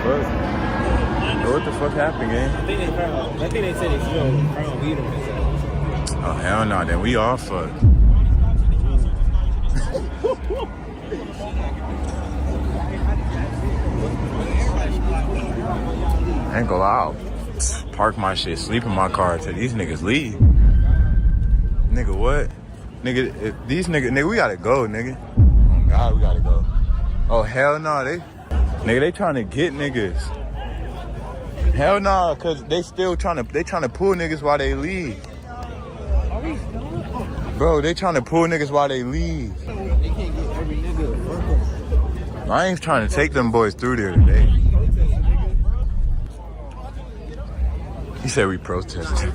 fuck? What the fuck happened, gang? I think they said it's found weed on his ass. Oh, hell no. Then we all fucked. I ain't gonna lie. I'll park my shit, sleep in my car till these niggas leave. Nigga, what? Nigga, if these nigga, we gotta go, nigga. Oh, God, we gotta go. Oh, hell no. They trying to get niggas. Hell no, cause they trying to pull niggas while they leave. Bro, they trying to pull niggas while they leave. They can't get every nigga. I ain't trying to take them boys through there today. He said we protested.